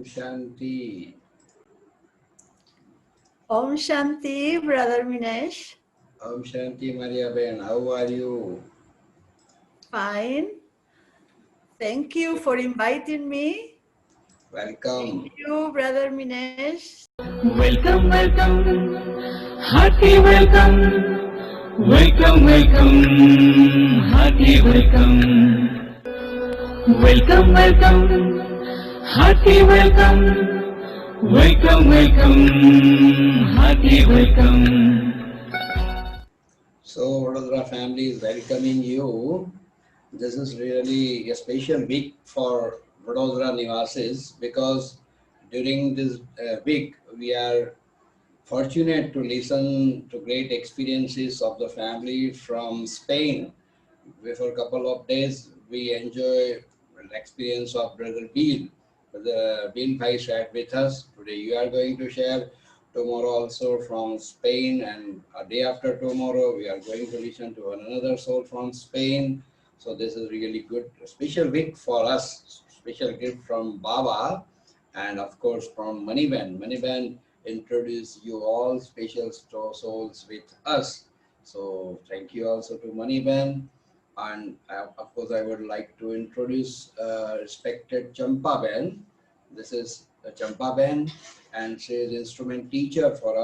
Shanti. Om Shanti, Brother Minesh. Om Shanti, Maria Ben. How are you? Fine. Thank you for inviting me. Welcome. Thank you, Brother Minesh. Welcome, welcome, hearty welcome, welcome, welcome, hearty welcome, welcome, welcome, hearty welcome, welcome, welcome, hearty welcome. So, Vadodara family is welcoming you. This is really a special week for Vadodara Nivasis because during this week we are fortunate to listen to great experiences of the family from Spain. For a couple of days, we enjoy the experience of Brother Bill. Brother Bill Bhai shared with us. Today you are going to share. Tomorrow also from Spain, and a day after tomorrow we are going to listen to another soul from Spain. So this is really good, a special week for us. Special gift from Baba, and of course from Maniban. Maniban introduce you all special souls with us. So thank you also to Maniban. And of course, I would like to introduce respected Champa Ben. This is Champa Ben, and she is instrument teacher for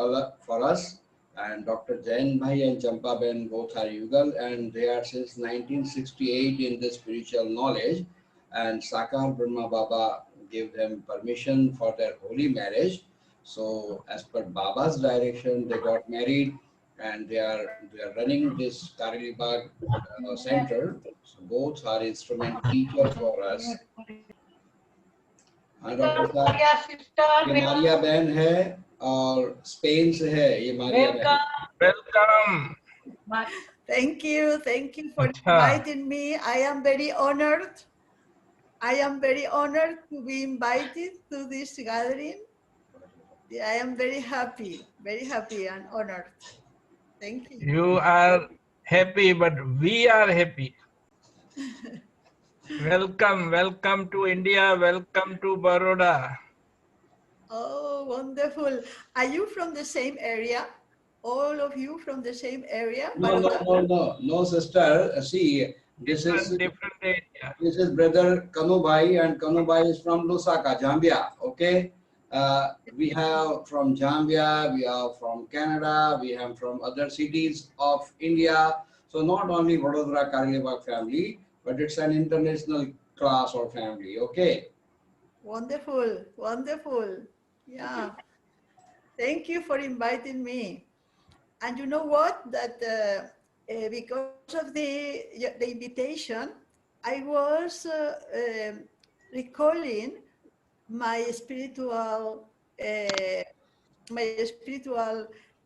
us. And Dr. Jain Bhai and Champa Ben both are Yugal, and they are since 1968 in the spiritual knowledge. And Sakar Brahma Baba gave them permission for their holy marriage. So, as per Baba's direction, they got married, and they are running this Karili center. So both are instrument teacher for us. हाँ doctor साहब, ये मारिया बहन है और Spain से है ये मारिया बहन. Welcome. Thank you for inviting me. I am very honored. I am very honored to be invited to this gathering. I am very happy and honored. Thank you. You are happy, but we are happy. Welcome, welcome to India, welcome to Baroda. Oh, wonderful. Are you from the same area? All of you from the same area? No, sister. See, this is Different area. This is brother Kanu Bhai, and Kanu Bhai is from Lusaka, Zambia. Okay, we have from Zambia, we have from Canada, we have from other cities of India. So not only Vadodara Karlebag family, but it's an international class or family. Okay. Wonderful, wonderful. Yeah. Thank you for inviting me. And you know what? That because of the invitation, I was recalling my spiritual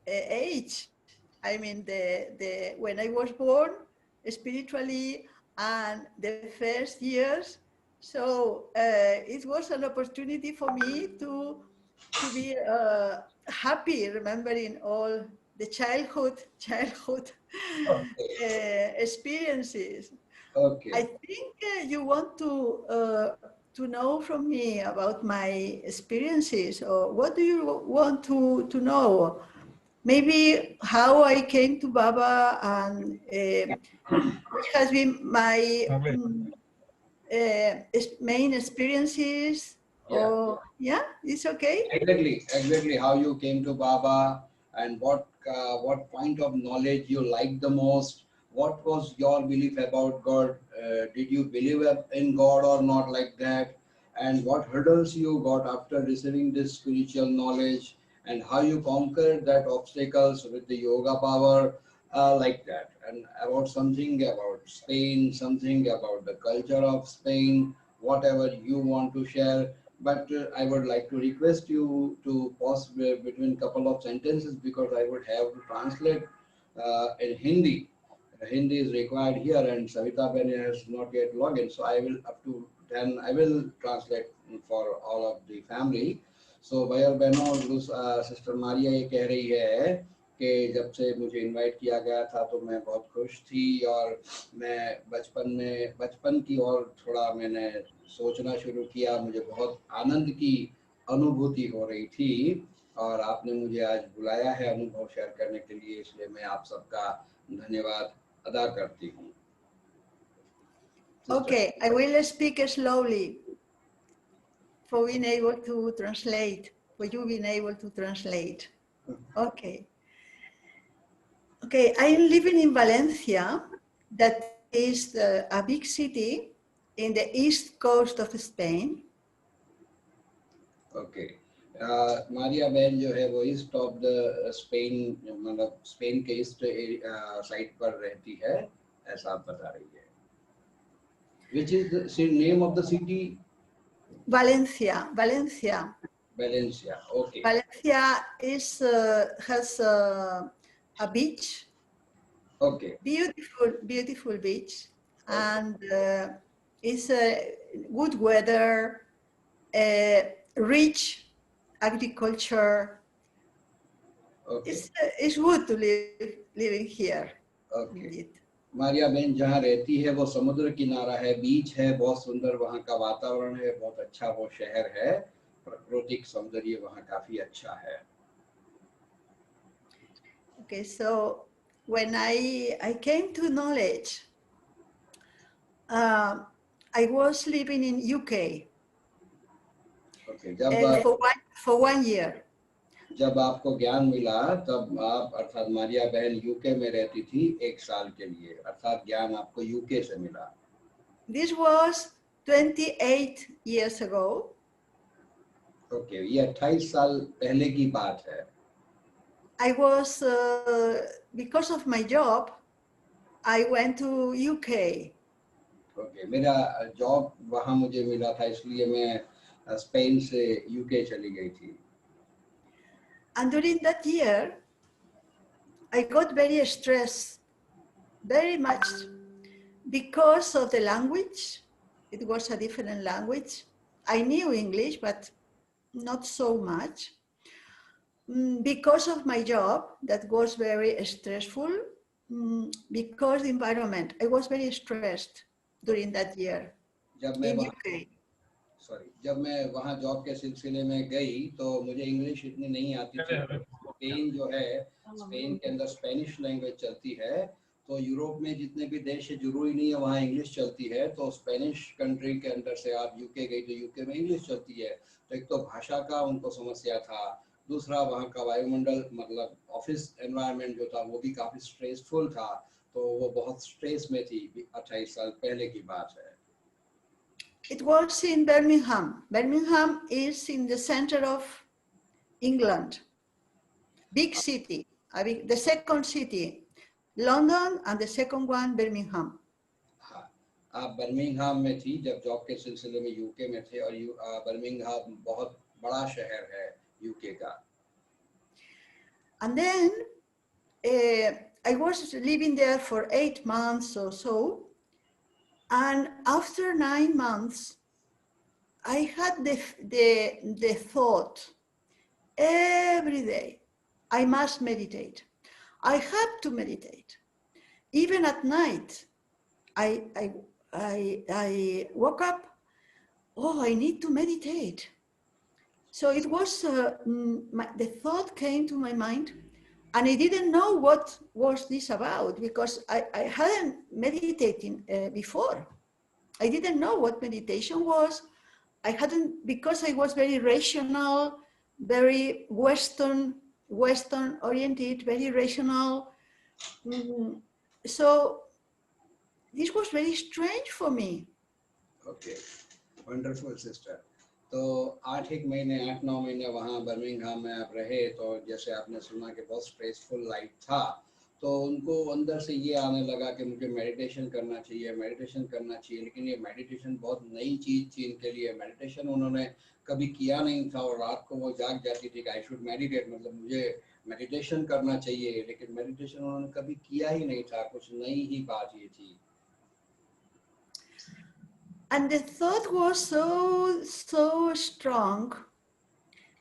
age. I mean, the when I was born spiritually and the first years. So it was an opportunity for me to be happy, remembering all the childhood experiences. Okay. I think you want to know from me about my experiences, or what do you want to know? Maybe how I came to Baba, and what has been my main experiences. Or yeah, it's okay. Exactly. How you came to Baba, and what point of knowledge you like the most. What was your belief about God? Did you believe in God or not, like that? And what hurdles you got after receiving this spiritual knowledge, and how you conquered that obstacles with the yoga power, like that. And about something about Spain, something about the culture of Spain, whatever you want to share. But I would like to request you to pause between couple of sentences, because I would have to translate in Hindi. Hindi is required here, and Savita Ben has not yet logged in, so I will I will translate for all of the family. So भाई और बहनों, sister Maria ये कह रही है कि जब से मुझे इनवाइट किया गया था तो मैं बहुत खुश थी, और मैं बचपन की और थोड़ा मैंने सोचना शुरू किया। मुझे बहुत आनंद की अनुभूति हो रही थी और आपने मुझे आज बुलाया है अनुभव शेयर करने के लिए, इसलिए मैं आप सबका धन्यवाद अदा करती हूँ। Okay, I will speak slowly for being able to translate, for you being able to translate. Okay. Okay, I'm living in Valencia, that is a big city in the east coast of Spain. Okay, Maria बहन जो है वो east of the Spain, मतलब Spain के east side पर रहती है, ऐसा आप बता रही है। Which is the name of the city? Valencia, Valencia. Valencia. Okay. Valencia is has a beach. Okay. Beautiful, beautiful beach, and it's a good weather, rich agriculture. Okay. It's good to live living here. Okay. Indeed. Maria बहन जहाँ रहती है वो समुद्र किनारा है, बीच है, बहुत सुंदर वहाँ का वातावरण है, बहुत अच्छा वो शहर है, प्राकृतिक सौंदर्य वहाँ काफी अच्छा है। Okay, so when I came to knowledge, I was living in UK. Okay. For 1 year. जब आपको ज्ञान मिला तब आप अर्थात मारिया बहन यूके में रहती थी 1 साल के लिए, अर्थात ज्ञान आपको यूके से मिला। This was 28 years ago. Okay, ये 28 साल पहले की बात है। I was, because of my job, I went to UK. Okay, मेरा जॉब वहाँ मुझे मिला था, इसलिए मैं स्पेन से यूके चली गई थी। And during that year, I got very stressed, very much, because of the language. It was a different language. I knew English, but not so much. Because of my job, that was very stressful. Because the environment, I was very stressed during that year in UK. जब मैं वहाँ job के सिलसिले में गई तो मुझे English इतनी नहीं आती थी। स्पेन जो है, स्पेन के अंदर स्पेनिश लैंग्वेज चलती है, तो यूरोप में जितने भी देश है जरूरी नहीं है वहाँ इंग्लिश चलती है, तो स्पेनिश कंट्री के अंदर से आप यूके गई तो यूके में इंग्लिश चलती है, तो एक तो भाषा का उनको समस्या था, दूसरा वहाँ का वायुमंडल मतलब ऑफिस एनवायरनमेंट जो था वो भी काफी स्ट्रेसफुल था, तो वो बहुत स्ट्रेस में थी। 28 साल पहले की बात है। It was in Birmingham. Birmingham is in the center of England. Big city. I mean, the second city, London, and the second one, Birmingham. हाँ, आप बर्मिंघम में थी जब जॉब के सिलसिले में यूके में थे, और बर्मिंघम बहुत बड़ा शहर है यूके का। And then I was living there for 8 months or so. And after 9 months, I had the thought every day, I must meditate. I had to meditate. Even at night, I woke up, oh, I need to meditate. So it was, the thought came to my mind, and I didn't know what was this about, because I hadn't meditated before. I didn't know what meditation was. I hadn't, because I was very rational, very Western oriented, very rational. So this was very strange for me. Okay, wonderful sister. तो 8 महीने 8-9 महीने वहाँ Birmingham में आप रहे, तो जैसे आपने सुना कि बहुत स्ट्रेसफुल लाइफ था, तो उनको अंदर से ये आने लगा कि मुझे मेडिटेशन करना चाहिए, मेडिटेशन करना चाहिए। लेकिन ये मेडिटेशन बहुत नई चीज थी इनके लिए, मेडिटेशन उन्होंने कभी किया नहीं था, और रात को वो जाग जाती थी कि आई शुड मेडिटेट, मतलब मुझे मेडिटेशन करना चाहिए, लेकिन मेडिटेशन उन्होंने कभी किया ही नहीं था, कुछ नई ही बात ये थी। And the thought was so strong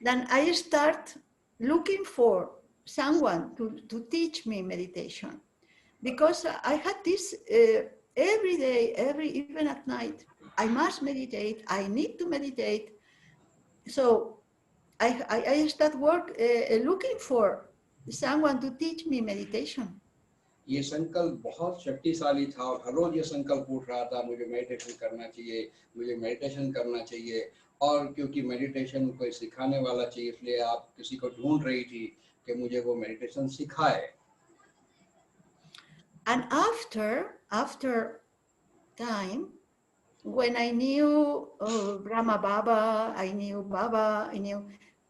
that I start looking for someone to teach me meditation, because I had this every day, even at night, I must meditate, I need to meditate. So I started looking for someone to teach me meditation. ये संकल्प बहुत शक्तिशाली था और हर रोज ये संकल्प उठ रहा था, मुझे मेडिटेशन करना चाहिए, मुझे मेडिटेशन करना चाहिए। और क्योंकि मेडिटेशन कोई सिखाने वाला चाहिए, इसलिए आप किसी को ढूंढ रही थी कि मुझे वो मेडिटेशन सिखाए। And after time, when I knew Brahma Baba, I knew Baba, I knew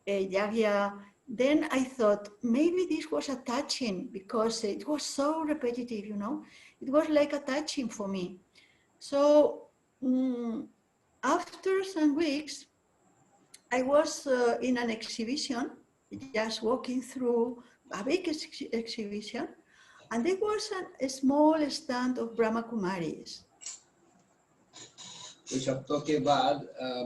Yagya, then I thought maybe this was a touching because it was so repetitive, you know. It was like a touching for me. So after some weeks, I was in an exhibition, just walking through a big exhibition, and there was a small stand of Brahma Kumaris. कुछ हफ्तों के बाद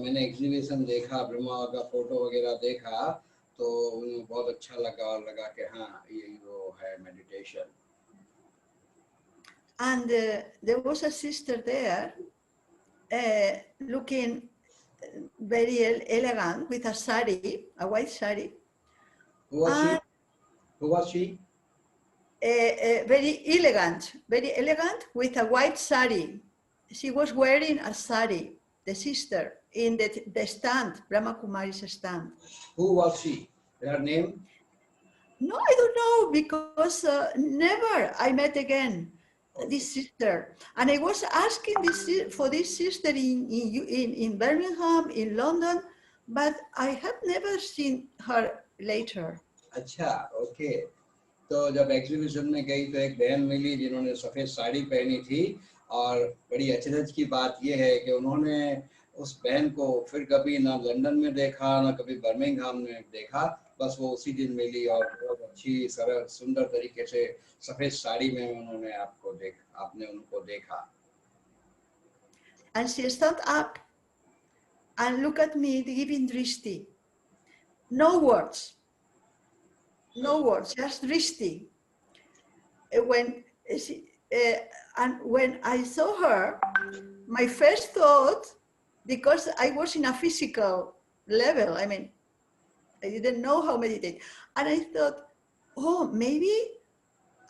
मैंने exhibition देखा, ब्रह्मा का photo वगैरह देखा, तो उन्हें बहुत अच्छा लगा और लगा कि हाँ ये वो है meditation. And there was a sister there looking very elegant with a sari, a white sari. Who was she? Who was she? Very elegant with a white sari. She was wearing a sari, the sister, in the stand, Brahma Kumari's stand. Who was she? Her name? No, I don't know, because never I met again this sister. And I was asking for this sister in Birmingham, in London, but I have never seen her later. अच्छा, okay. तो जब exhibition में गई तो एक बहन मिली जिन्होंने सफेद साड़ी पहनी थी, और बड़ी अचरज की बात यह है कि उन्होंने उस बहन को फिर कभी ना लंदन में देखा, ना कभी बर्मिंघम में देखा, बस वो उसी दिन मिली और बहुत अच्छी सरल सुंदर तरीके से सफेद साड़ी में आपने उनको देखा। And she stood up and looked at me giving drishti. No words, just drishti. And when I saw her, my first thought, because I was in a physical level, I mean, I didn't know how to meditate. And I thought, oh, maybe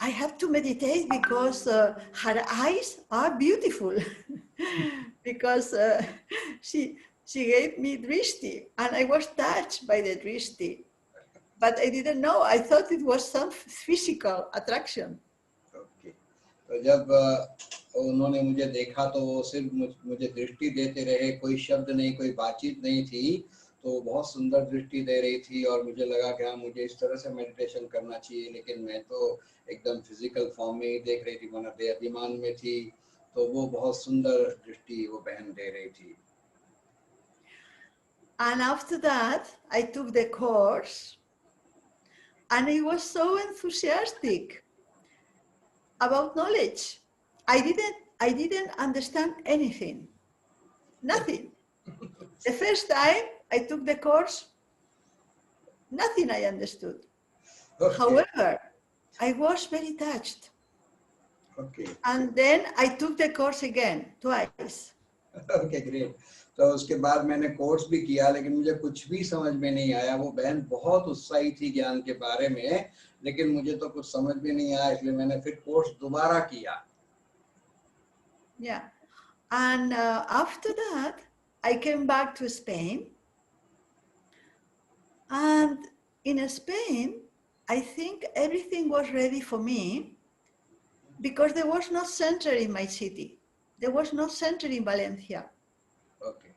I have to meditate because her eyes are beautiful. Because she gave me drishti, and I was touched by the drishti. But I didn't know. I thought it was some physical attraction. Okay. तो जब उन्होंने मुझे देखा तो वो सिर्फ मुझे दृष्टि देते रहे, कोई शब्द नहीं, कोई बातचीत नहीं थी, तो बहुत सुंदर दृष्टि दे रही थी और मुझे लगा कि हाँ मुझे इस तरह से मेडिटेशन करना चाहिए, लेकिन मैं तो एकदम फिजिकल फॉर्म में ही देख रही थी, मना दिमाग में थी, तो वो बहुत सुंदर दृष्टि वो बहन दे रही थी। And after that, I took the course, and I was so enthusiastic about knowledge. I didn't understand anything, nothing. The first time I took the course, nothing I understood. Okay. However, I was very touched. Okay. And then I took the course again, twice. Okay, great. तो उसके बाद मैंने course भी किया, लेकिन मुझे कुछ भी समझ में नहीं आया। वो बहन बहुत उत्साही थी ज्ञान के बारे में, लेकिन मुझे तो कुछ समझ में नहीं आया, इसलिए मैंने फिर कोर्स दोबारा किया। Yeah, and after that, I came back to Spain, and in Spain, I think everything was ready for me because there was no center in my city. There was no center in Valencia. Okay.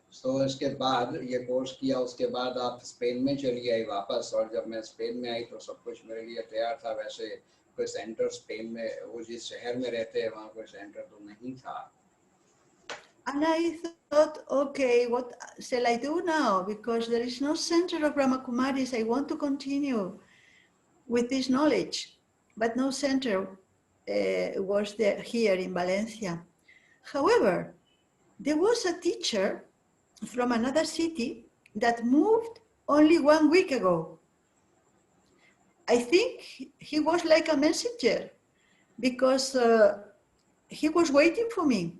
So इसके बाद ये course किया, उसके बाद आप Spain में चली आई वापस, और जब मैं स्पेन में आई तो सब कुछ मेरे लिए तैयार था। वैसे कोई सेंटर स्पेन में, वो जिस शहर में रहते हैं वहाँ कोई सेंटर तो नहीं था। And I thought, okay, what shall I do now? Because there is no center of Brahma Kumaris. I want to continue with this knowledge, but no center was there here in Valencia. However, there was a teacher from another city that moved only 1 week ago. I think he was like a messenger because he was waiting for me.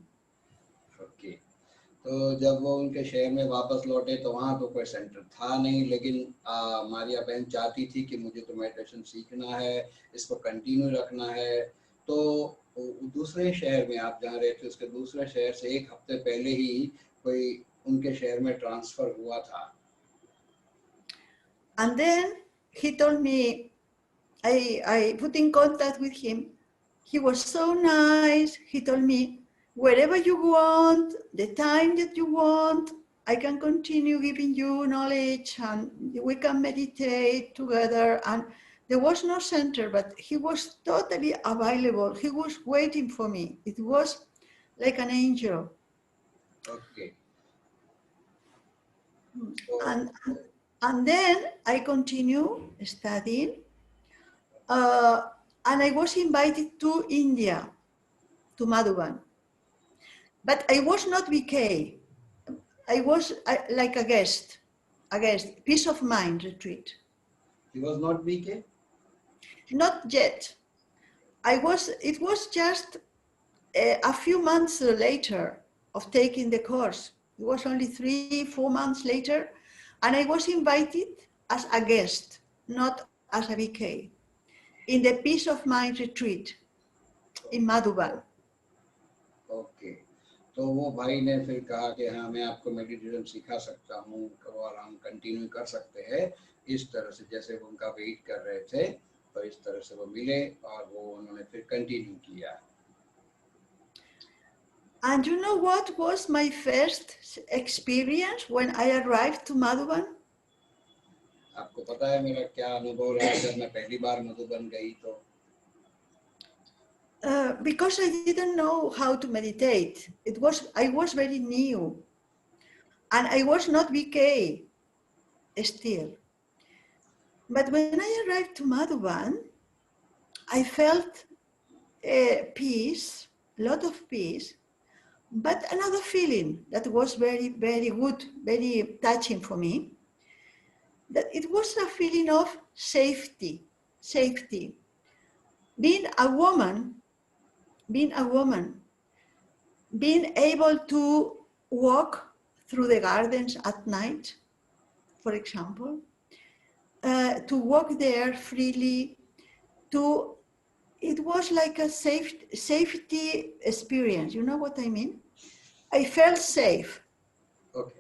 Okay. तो जब वो उनके शहर में वापस लौटे तो वहाँ तो कोई सेंटर था नहीं, लेकिन मारिया बहन चाहती थी कि मुझे तो मेडिटेशन सीखना है, इसको कंटिन्यू रखना है। तो दूसरे शहर में आप जहाँ रहते उसके दूसरे शहर से एक हफ्ते पहले ही कोई उनके शहर में ट्रांसफर हुआ था। And then he told me, I put in contact with him. He was so nice. He told me, wherever you want, the time that you want, I can continue giving you knowledge and we can meditate together. And there was no center, but he was totally available. He was waiting for me. It was like an angel. Okay. And then I continue studying. And I was invited to India, to Madhuban. But I was not VK. I was like a guest, peace of mind retreat. He was not BK? Not yet. It was just a few months later of taking the course. It was only 3-4 months later. And I was invited as a guest, not as a VK, in the peace of mind retreat in Madhuban. Okay. तो वो भाई ने फिर कहा कि हाँ मैं आपको मेडिटेशन सिखा सकता हूँ और हम कंटिन्यू कर सकते हैं इस तरह से, जैसे वो उनका वेट कर रहे थे तो इस तरह से वो मिले और वो उन्होंने फिर कंटिन्यू किया। And you know what was my first experience when I arrived to Madhuban? आपको पता है मेरा क्या अनुभव रहा जब मैं पहली बार मधुबन गई तो? Because I didn't know how to meditate. I was very new. And I was not VK still. But when I arrived to Madhuban, I felt peace, a lot of peace, but another feeling that was very, very good, very touching for me, that it was a feeling of safety. Being a woman, being able to walk through the gardens at night, for example, to walk there freely, it was like a safety experience. You know what I mean? I felt safe. Okay.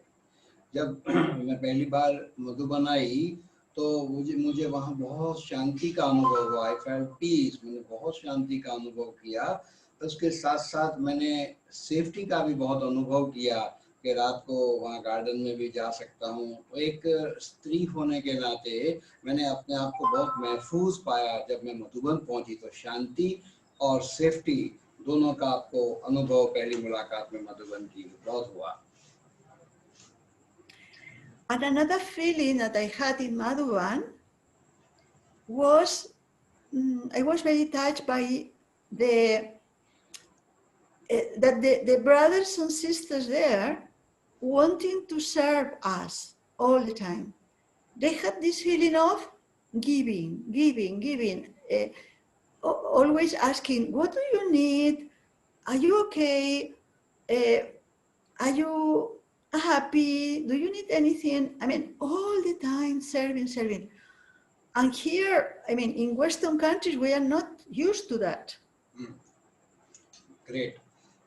जब मैं पहली बार मधुबन आई तो मुझे वहाँ बहुत शांति का अनुभव हुआ। I felt peace. मैंने बहुत शांति का अनुभव किया। उसके साथ साथ मैंने सेफ्टी का भी बहुत अनुभव किया कि रात को वहाँ गार्डन में भी जा सकता हूँ। तो एक स्त्री होने के नाते मैंने अपने आप को बहुत महफूज पाया जब मैं मधुबन पहुंची। तो शांति और सेफ्टी दोनों का आपको अनुभव पहली मुलाकात में मधुबन की बहुत हुआ। And another feeling that I had in Madhuban was, I was very touched by that the brothers and sisters there wanting to serve us all the time. They had this feeling of giving, always asking, what do you need? Are you okay? Are you happy? Do you need anything? I mean, all the time serving. And here, I mean, in Western countries, we are not used to that. Great.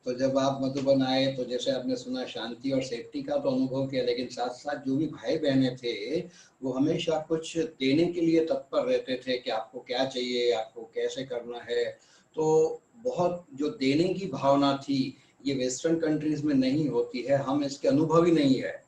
तो जब आप मधुबन आए तो जैसे आपने सुना शांति और safety का तो अनुभव किया, लेकिन साथ साथ जो भी भाई बहनें थे वो हमेशा कुछ देने के लिए तत्पर रहते थे कि आपको क्या चाहिए, आपको कैसे करना है। तो बहुत जो देने की भावना थी ये वेस्टर्न कंट्रीज में नहीं होती है, हम इसके अनुभव ही नहीं है।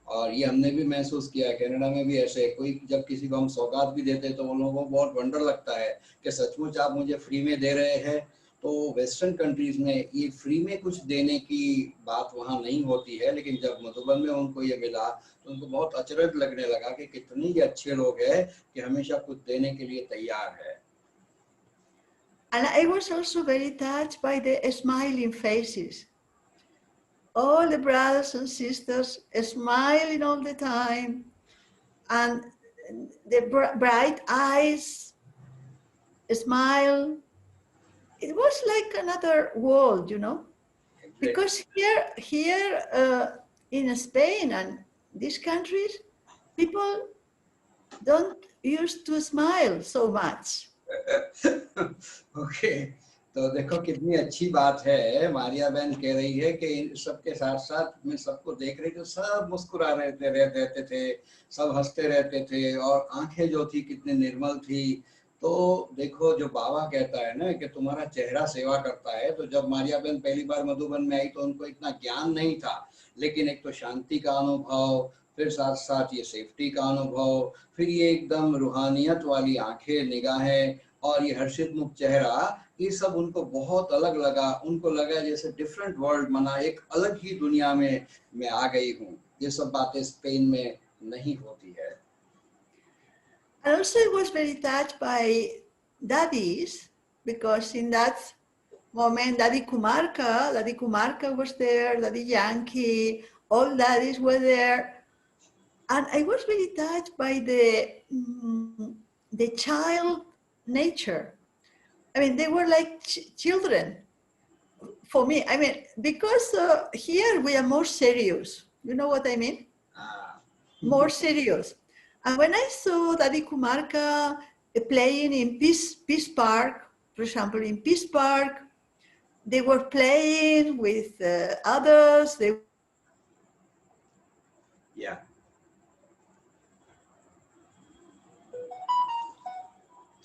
और ये हमने भी महसूस किया, कनाडा में भी ऐसे कोई जब किसी को हम सौगात भी देते तो उन लोगों को बहुत वंडर लगता है कि सचमुच आप मुझे फ्री में दे रहे हैं। तो वेस्टर्न कंट्रीज में ये फ्री में कुछ देने की बात वहाँ नहीं होती है, लेकिन जब मधुबन में उनको ये मिला तो उनको बहुत अचरज लगने लगा कि कितने ये अच्छे लोग हैं कि हमेशा कुछ देने के लिए तैयार है। And I was also very touched by the smiling faces. All the brothers and sisters smiling all the time, and the bright eyes, smile. It was like another world, you know, because here in Spain and these countries, people don't used to smile so much. Okay, तो देखो कितनी अच्छी बात है। मारिया बहन कह रही है कि इन सबके साथ साथ मैं सबको देख रही थी, सब मुस्कुरा रहते थे, सब हंसते रहते थे और आंखें जो थी कितनी निर्मल थी। तो देखो जो बाबा कहता है ना कि तुम्हारा चेहरा सेवा करता है, तो जब मारिया बहन पहली बार मधुबन में आई तो उनको इतना ज्ञान नहीं था, लेकिन एक तो शांति का अनुभव, फिर साथ साथ ये सेफ्टी का अनुभव, फिर ये एकदम रूहानियत वाली आंखें, निगाहें और ये हर्षित मुख चेहरा, ये सब उनको बहुत अलग लगा। उनको लगा जैसे डिफरेंट वर्ल्ड, मना एक अलग ही दुनिया में मैं आ गई हूँ। ये सब बातें स्पेन में नहीं होती है। And also I was very touched by daddies, because in that moment, Daddy Kumarka was there, Daddy Yankee, all daddies were there. And I was very touched by the child nature. I mean, they were like children for me. I mean, because here we are more serious. You know what I mean? More serious. And when I saw Daddy Kumarka playing in Peace Park, for example, in Peace Park, they were playing with others. Yeah.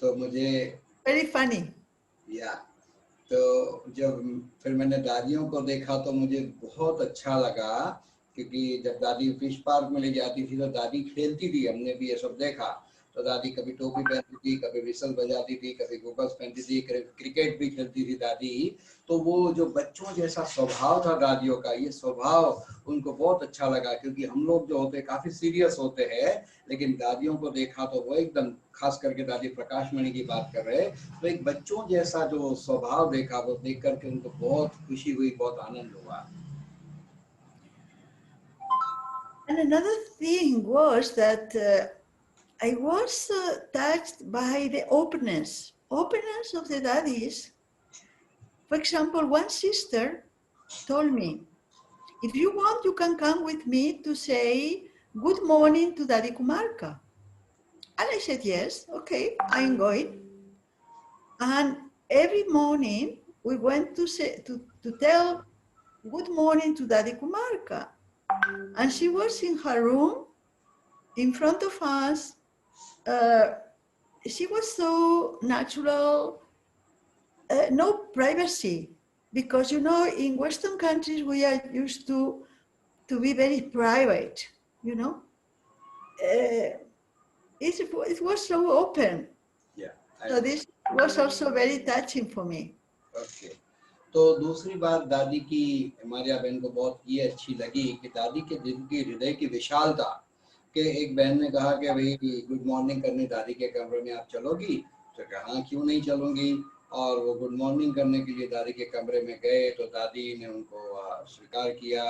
तो मुझे Very funny. या तो जब फिर मैंने दादियों को देखा तो मुझे बहुत अच्छा लगा, क्योंकि जब दादी फिश पार्क में ले जाती थी तो दादी खेलती थी, हमने भी ये सब देखा। तो दादी कभी टोपी पहनती थी, कभी विसल बजाती थी, कभी गोगल्स पहनती थी, कभी क्रिकेट भी खेलती थी दादी। तो वो जो बच्चों जैसा स्वभाव था दादियों का, ये स्वभाव उनको बहुत अच्छा लगा, क्योंकि हम लोग जो होते काफी सीरियस होते हैं, लेकिन दादियों को देखा तो वो एकदम, खास करके दादी प्रकाश मणि की बात कर रहे, तो एक बच्चों जैसा जो स्वभाव देखा, वो देख करके उनको बहुत खुशी हुई, बहुत आनंद हुआ। And another thing was that I was touched by the openness of the daddies. For example, one sister told me, if you want, you can come with me to say good morning to Daddy Kumarka. And I said, yes, okay, I'm going. And every morning we went to tell good morning to Daddy Kumarka. And she was in her room in front of us. She was so natural, no privacy, because you know, in Western countries we are used to be very private, you know. It was so open. Yeah, So this was also very touching for me. Okay. तो दूसरी बात दादी की मारिया बहन को बहुत ये अच्छी लगी कि दादी के दिल की, हृदय की विशालता, कि एक बहन ने कहा कि भाई गुड मॉर्निंग करने दादी के कमरे में आप चलोगी? तो कहा हाँ क्यों नहीं चलूंगी। और वो गुड मॉर्निंग करने के लिए दादी के कमरे में गए तो दादी ने उनको स्वीकार किया,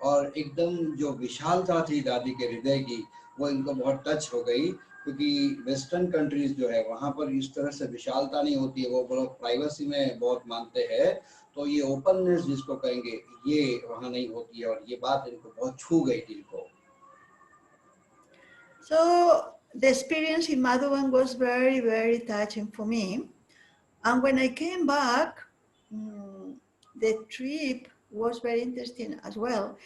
और एकदम जो विशालता थी दादी के हृदय की, वो इनको बहुत टच हो गई, क्योंकि वेस्टर्न कंट्रीज जो है वहाँ पर इस तरह से विशालता नहीं होती है, वो बहुत प्राइवेसी में बहुत मानते हैं। तो ये ओपननेस जिसको कहेंगे, ये वहाँ नहीं होती है, और ये बात इनको बहुत छू गई दिल को। So the experience in Madhuban was very, very touching for me. And when I came back, the trip was very interesting as well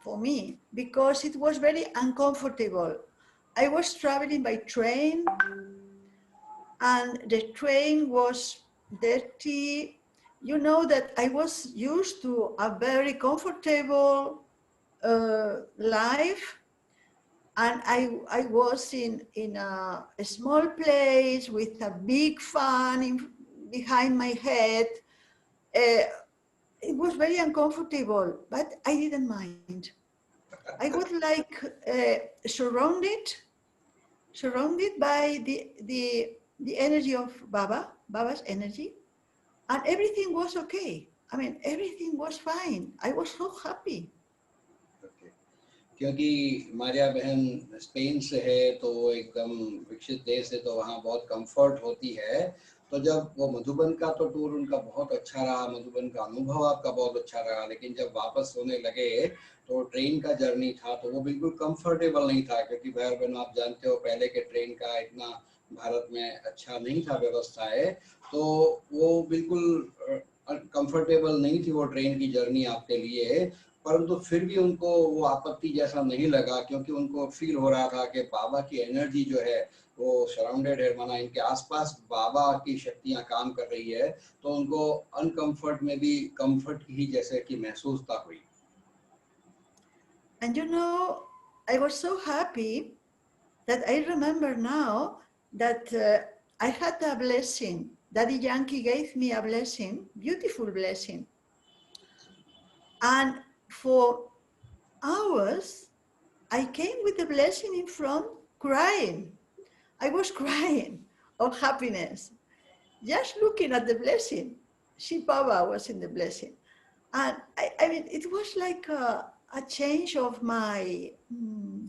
for me, because it was very uncomfortable. I was traveling by train, and the train was dirty. You know that I was used to a very comfortable life, and I was in a small place with a big fan behind my head. It was very uncomfortable, but I didn't mind. I was like surrounded by the energy of Baba's energy, and everything was okay. I mean, everything was fine. I was so happy. क्योंकि मारिया बहन Spain से है, तो एकदम विकसित देश है, तो वहाँ बहुत कंफर्ट होती है। तो तो जब वो मधुबन का तो टूर उनका बहुत अच्छा रहा, मधुबन का अनुभव आपका बहुत अच्छा रहा, लेकिन जब वापस होने लगे तो ट्रेन का जर्नी था तो वो बिल्कुल कंफर्टेबल नहीं था, क्योंकि भाई बहनों आप जानते हो पहले के ट्रेन का इतना भारत में अच्छा नहीं था व्यवस्था है, तो वो बिल्कुल कंफर्टेबल नहीं थी वो ट्रेन की जर्नी आपके लिए। परंतु फिर भी उनको वो आपत्ति जैसा नहीं लगा, क्योंकि उनको फील हो रहा था कि बाबा की एनर्जी जो है वो सराउंडेड है, माना इनके आसपास बाबा की शक्तियां काम कर रही है, तो उनको अनकंफर्ट में भी कंफर्ट ही जैसे कि महसूसता हुई। And you know, I was so happy that I remember now that I had a blessing. Daddy Yankee gave me a blessing, beautiful blessing. And for hours, I came with the blessing in front crying. I was crying of happiness, just looking at the blessing. Shiv Baba was in the blessing. And I mean, it was like a change of my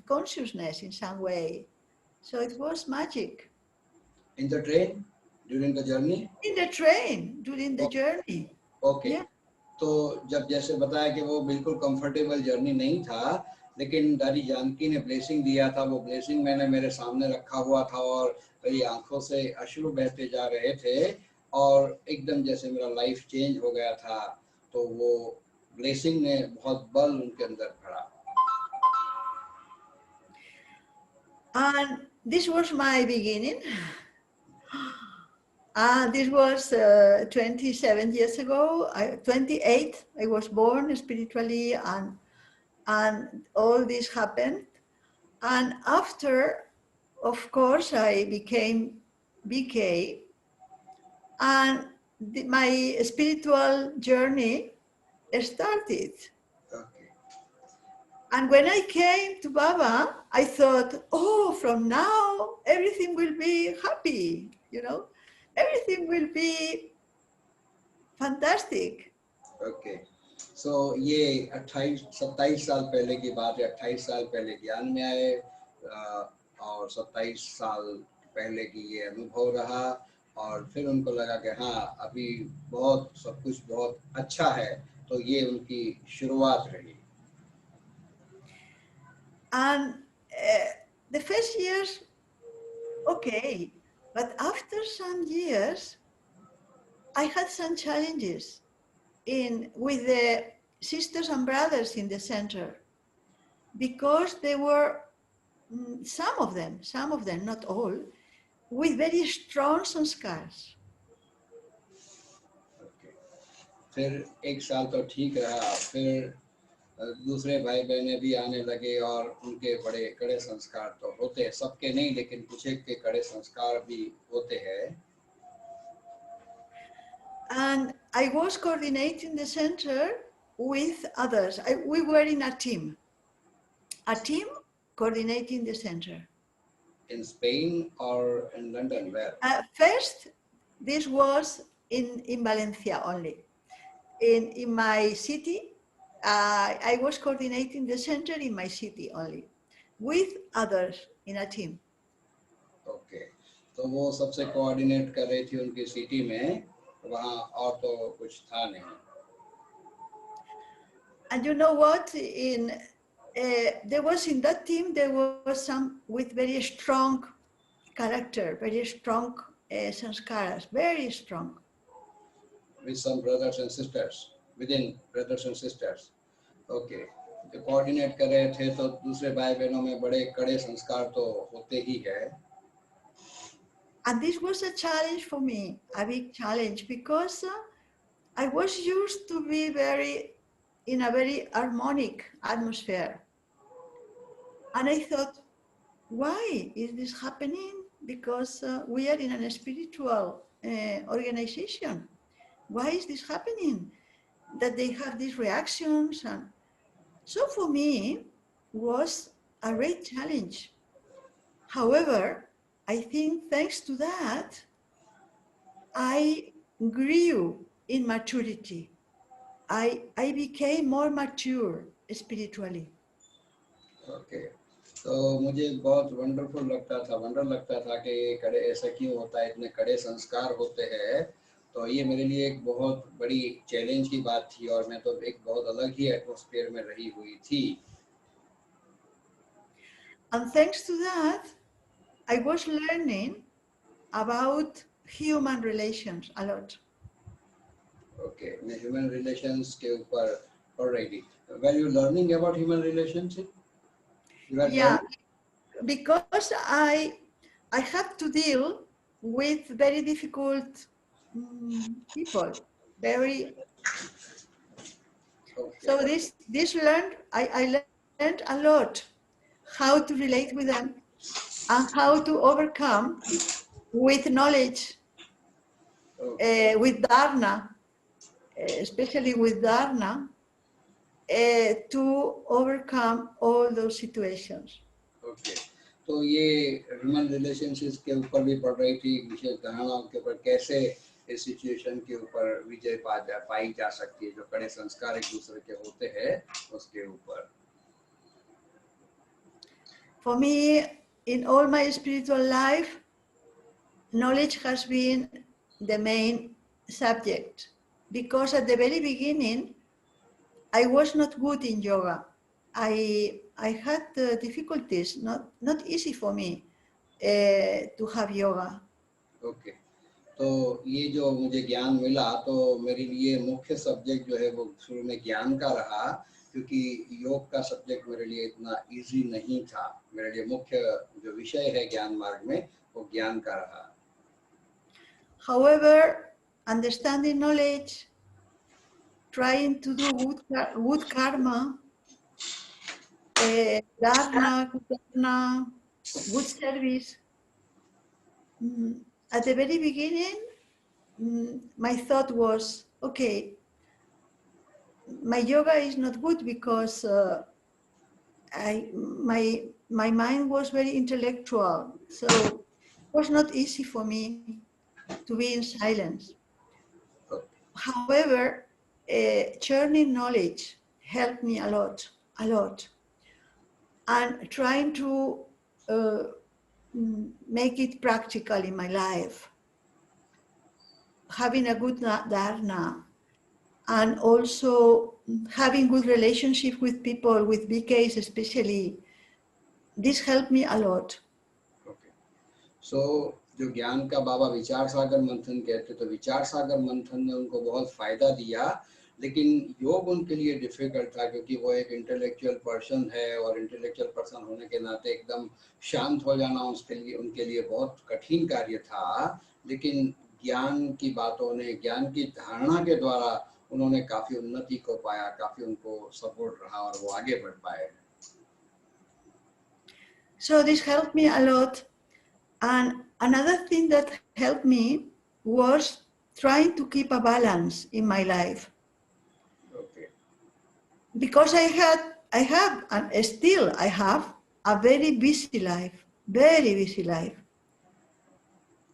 consciousness in some way. So it was magic. In the train during the journey? In the train, during the journey. Okay Yeah. तो जब जैसे बताया कि वो बिल्कुल comfortable journey नहीं था, लेकिन दादी जानकी ने ब्लेसिंग दिया था, वो ब्लेसिंग मैंने मेरे सामने रखा हुआ था और मेरी आंखों से अश्रु बहते जा रहे थे और एकदम जैसे मेरा लाइफ चेंज हो गया था, तो वो ब्लेसिंग ने बहुत बल उनके अंदर भरा। And this was my beginning. This was 27 years ago, 28. I was born spiritually, and all this happened. And after, of course, I became BK, and my spiritual journey started. Okay. And when I came to Baba, I thought, oh, from now everything will be happy, you know, everything will be fantastic. Okay so ये 28-27 साल पहले की बात है, 28 साल पहले ज्ञान में आए और 27 साल पहले की ये अनुभव रहा और फिर उनको लगा कि हाँ अभी बहुत सब कुछ बहुत अच्छा है, तो ये उनकी शुरुआत रही। And the first years, okay, but after some years, I had some challenges with the sisters and brothers in the center, because they were some of them, not all, with very strong sanskars. Okay. फिर एक साल तो ठीक रहा, फिर दूसरे भाई बहनें भी आने लगे और उनके बड़े कड़े संस्कार तो होते हैं, सबके नहीं लेकिन कुछ एक के कड़े संस्कार भी होते हैं। And I was coordinating the center with others. We were in a team coordinating the center. In Spain or in London, where? First, this was in Valencia only. In my city, I was coordinating the center in my city only, with others in a team. Okay. तो वो सबसे coordinate कर रही थी उनकी city में, वहाँ और तो कुछ था नहीं। And you know what? There was in that team, there was some with very strong character, very strong sanskaras, very strong. With some brothers and sisters, within brothers and sisters. Okay. जो coordinate कर रहे थे तो दूसरे भाई बहनों में बड़े कड़े संस्कार तो होते ही है। And this was a challenge for me, a big challenge, because I was used to be in a very harmonic atmosphere. And I thought, why is this happening? Because we are in a spiritual organization. Why is this happening? That they have these reactions. And so for me, was a great challenge. However, I think thanks to that, I grew in maturity. I became more mature spiritually. Okay. तो मुझे बहुत wonderful लगता था, wonder लगता था कि ये कड़े ऐसा क्यों होता है, इतने कड़े संस्कार होते हैं। तो ये मेरे लिए एक बहुत बड़ी चैलेंज की बात थी और मैं तो एक बहुत अलग ही एटमॉस्फेयर में रही हुई थी। And thanks to that, I was learning about human relations a lot. Okay, मैं ह्यूमन रिलेशंस के ऊपर पढ़ रही थी। Were you learning about human relationship? You are Yeah, learning? because I have to deal with very difficult people. Very Okay. so this learned I learned a lot how to relate with them and how to overcome with knowledge, Okay. with dharna, especially with dharna, to overcome all those situations. Okay, तो ये human relationships के ऊपर भी पढ़ रही थी, विशेष धारणाओं के ऊपर, कैसे इस सिचुएशन के ऊपर विजय पाई जा सकती है, जो कड़े संस्कार एक दूसरे के होते हैं उसके ऊपर। For me, in all my spiritual life, knowledge has been the main subject, because at the very beginning, I was not good in yoga. I had difficulties, not easy for me to have yoga. Okay, तो ये जो मुझे ज्ञान मिला, तो मेरे लिए मुख्य सब्जेक्ट जो है वो शुरू में ज्ञान का रहा, क्योंकि योग का सब्जेक्ट मेरे लिए इतना इजी नहीं था। मेरे लिए मुख्य जो विषय है ज्ञान मार्ग में वो ज्ञान का रहा। However, understanding knowledge, trying to do good karma, dharma, good service. At the very beginning, my thought was, okay, my yoga is not good because my mind was very intellectual, so it was not easy for me to be in silence. However, churning knowledge helped me a lot, and trying to make it practical in my life, having a good dharna, and also having good relationship with people, with BKs especially, this helped me a lot. Okay, so जो ज्ञान का बाबा विचार सागर मंथन कहते, तो विचार सागर मंथन ने उनको बहुत फायदा दिया, लेकिन योग उनके लिए डिफिकल्ट था, क्योंकि वो एक इंटेलेक्चुअल पर्सन है और इंटेलेक्चुअल पर्सन होने के नाते एकदम शांत हो जाना उनके लिए बहुत कठिन कार्य था। लेकिन ज्ञान की बातों ने, ज्ञान की धारणा के द्वारा उन्होंने काफी उन्नति को पाया, काफी उनको सपोर्ट रहा और वो आगे बढ़ पाए। So this helped me a lot. And another thing that helped me was trying to keep a balance in my life. Okay. Because I have, and still I have a very busy life, very busy life.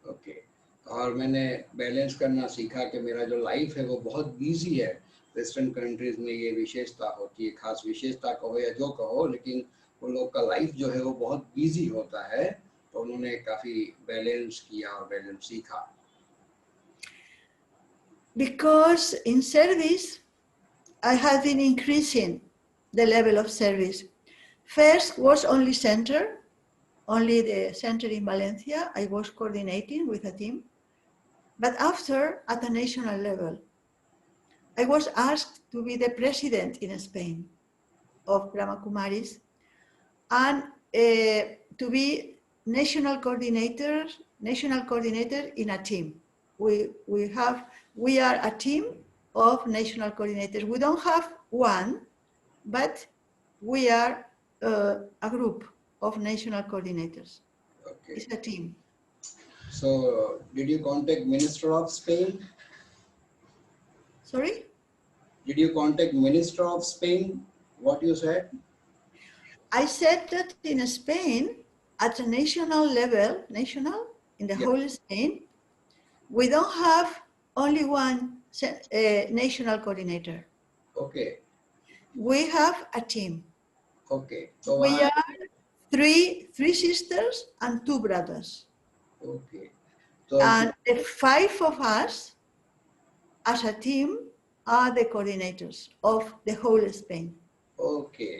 Okay. और मैंने balance करना सीखा कि मेरा जो life है वो बहुत बिजी है। वेस्टर्न कंट्रीज में ये विशेषता होती है, खास विशेषता कहो या जो कहो, लेकिन उन लोग का लाइफ जो है वो बहुत बिजी होता है, तो उन्होंने काफी बैलेंस किया और बैलेंस सीखा। Because in service, I have been increasing the level of service. First was only the center in Valencia. I was coordinating with a team. But after, at a national level, I was asked to be the president in Spain of Brahma Kumaris, and to be national coordinator in a team. We are a team of national coordinators. We don't have one, but we are a group of national coordinators. Okay. It's a team. So, did you contact Minister of Spain? Sorry? Did you contact Minister of Spain? What you said? I said that in Spain, at a national level, in the whole Spain, we don't have only one national coordinator. Okay. We have a team. Okay. So we are three sisters and 2 brothers. Okay. So And the 5 of us as a team are the coordinators of the whole Spain. Okay,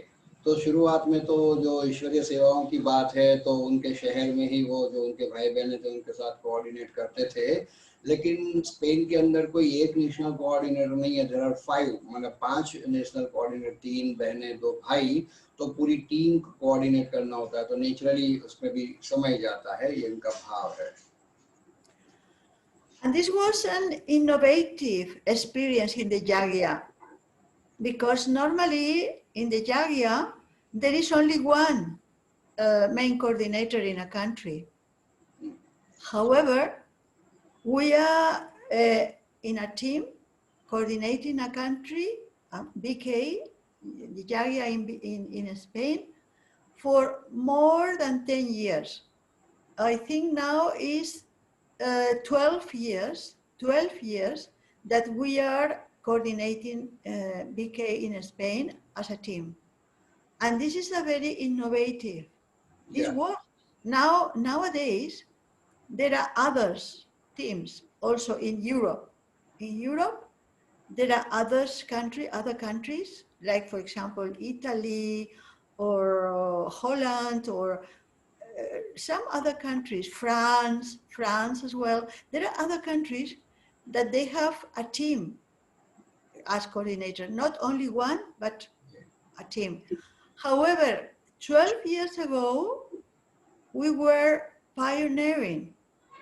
तो शुरुआत में तो जो ईश्वरीय सेवाओं की बात है तो उनके शहर में ही वो जो उनके भाई बहन थे उनके साथ कोऑर्डिनेट करते थे, लेकिन स्पेन के अंदर कोई एक नेशनल कोऑर्डिनेटर नहीं है. देयर आर 5, मतलब 5 नेशनल कोऑर्डिनेटर, 3 बहनें 2 भाई, तो पूरी टीम को कोऑर्डिनेट करना होता है, तो नेचुरली उसमें भी समय जाता है, ये उनका भाव है. And this was an innovative experience in the Jagia, because normally in the Jagia, there is only one main coordinator in a country. However, we are in a team coordinating a country, BK, the Jagia in Spain, for more than 10 years. I think now is 12 years that we are coordinating BK in Spain as a team. And this is a very innovative. This was, nowadays, there are other teams also in Europe. In Europe, there are other countries, like for example, Italy or Holland or some other countries, France as well. There are other countries that they have a team as coordinator, not only one, but a team. However, 12 years ago, we were pioneering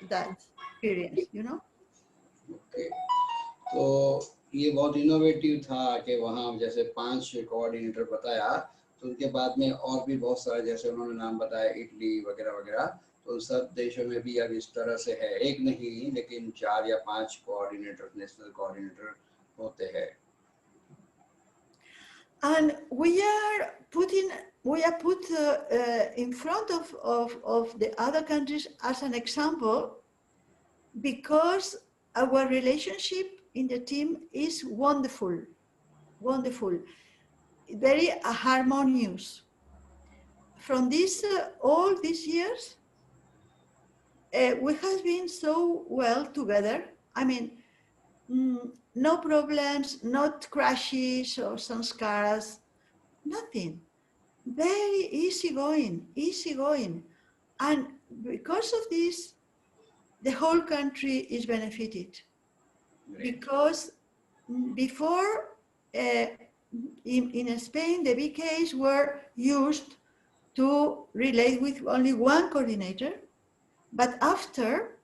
that experience, you know? Okay. तो ये बहुत innovative था कि वहाँ जैसे 5 coordinator बताया, तो उनके बाद में और भी बहुत सारे, जैसे उन्होंने नाम बताया इटली वगैरह वगैरह, तो उन सब देशों में भी अब इस तरह से है, एक नहीं लेकिन 4 या 5 कोऑर्डिनेटर, नेशनल कोऑर्डिनेटर होते हैं. And we are put in front of the other countries as an example, because our relationship in the team is wonderful, very harmonious. From this all these years, we have been so well together. I mean, no problems, not crashes or sanskaras, nothing. Very easygoing. And because of this, the whole country is benefited. Because before, in Spain, the BKs were used to relate with only one coordinator, but after,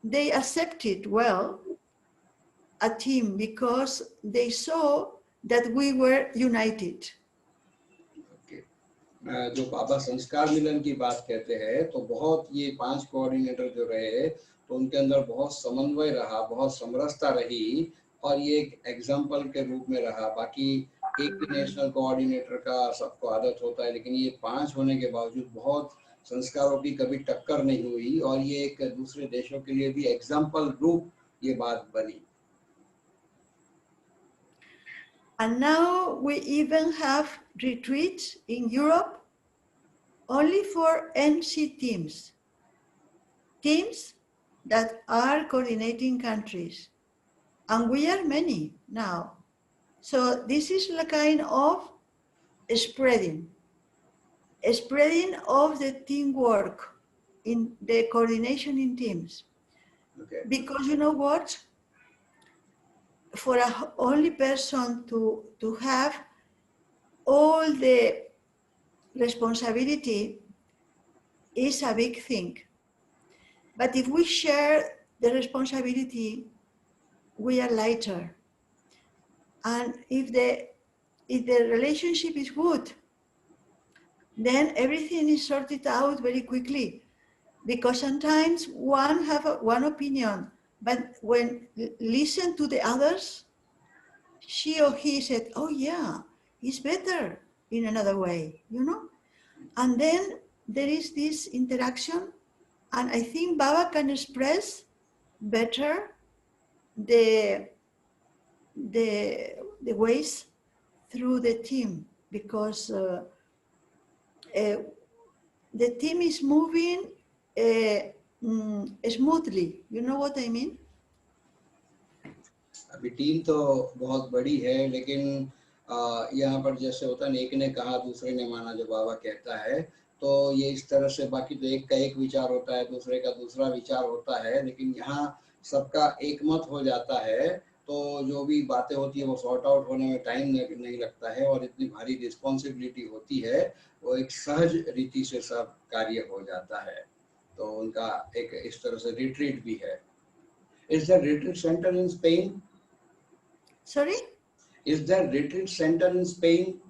they accepted well a team because they saw that we were united. Okay. जो बाबा संस्कार मिलन की बात कहते हैं, तो बहुत ये 5 coordinator जो रहे, तो उनके अंदर बहुत समन्वय रहा, बहुत समरसता रही, और ये एक एग्जाम्पल के रूप में रहा. बाकी एक ही नेशनल कोऑर्डिनेटर का सबको आदत होता है, लेकिन ये 5 होने के बावजूद बहुत संस्कारों की कभी टक्कर नहीं हुई, और ये एक दूसरे देशों के लिए भी एग्जाम्पल रूप ये बात बनी. And now we even have retreats in Europe only for NC teams that are coordinating countries. And we are many now. So this is a kind of spreading of the teamwork, in the coordination in teams. Okay. Because you know what? For a only person to have all the responsibility is a big thing. But if we share the responsibility, we are lighter. And if the relationship is good, then everything is sorted out very quickly. Because sometimes one have one opinion, but when listen to the others, she or he said, oh yeah, it's better in another way, you know? And then there is this interaction, and I think Baba can express better the ways through the team, because the team is moving smoothly. You know what I mean? अभी team तो बहुत बड़ी है, लेकिन यहाँ पर जैसे होता है, एक ने कहा दूसरे ने माना, जो बाबा कहता है, तो ये इस तरह से, बाकी तो एक का एक विचार होता है, दूसरे का दूसरा विचार होता है, लेकिन यहाँ सबका एक मत हो जाता है, तो जो भी बातें होती है वो सॉर्ट आउट होने में टाइम नहीं लगता है, और इतनी भारी रिस्पॉन्सिबिलिटी होती है, वो एक सहज रीति से सब कार्य हो जाता है। तो उनका एक इस तरह से रिट्रीट भी है। Is there retreat center in Spain? Sorry? Is there retreat center in Spain?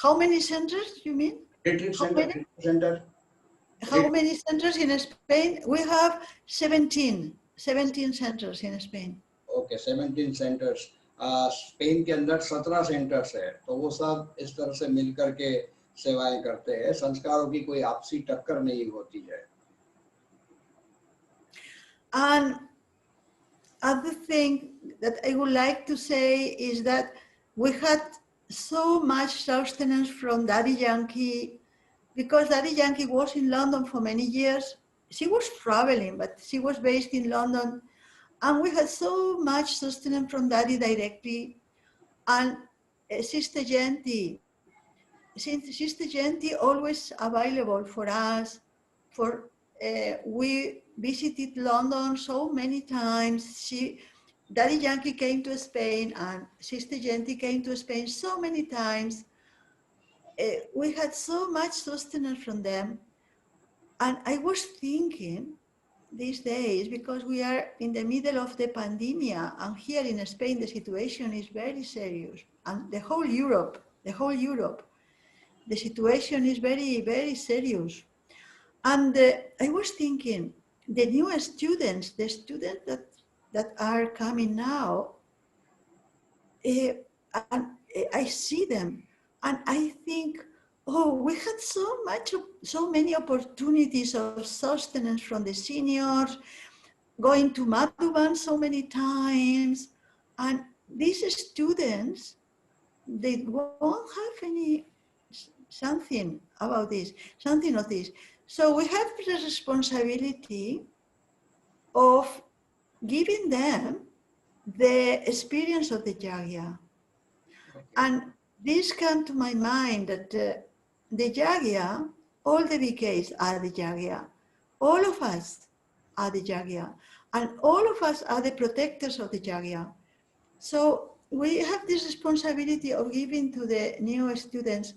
How many centers you mean? Retreat How center, many? retreat center. How many centers in Spain? We have 17 centers in Spain. Okay, 17 centers. Spain के अंदर 17 centres है, तो वो सब इस तरह से मिलकर के सेवाएं करते हैं। संस्कारों की कोई आपसी टक्कर नहीं होती है। And other thing that I would like to say is that we had so much sustenance from Daddy Yankee, because Daddy Yankee was in London for many years. She was traveling, but she was based in London. And we had so much sustenance from Daddy directly. And Sister Genti always available for us. We visited London so many times. Daddy Yankee came to Spain, and Sister Genti came to Spain so many times. We had so much sustenance from them. And I was thinking these days, because we are in the middle of the pandemic, and here in Spain the situation is very serious, and the whole Europe, the situation is very, very serious. And I was thinking, the new students, the students that are coming now, and I see them, and I think, oh, we had so many opportunities of sustenance from the seniors, going to Madhuban so many times, and these students, they won't have something of this. So we have the responsibility of giving them the experience of the Yagya. And this came to my mind that the Yagya, all the VKs are the Yagya. All of us are the Yagya. And all of us are the protectors of the Yagya. So we have this responsibility of giving to the new students,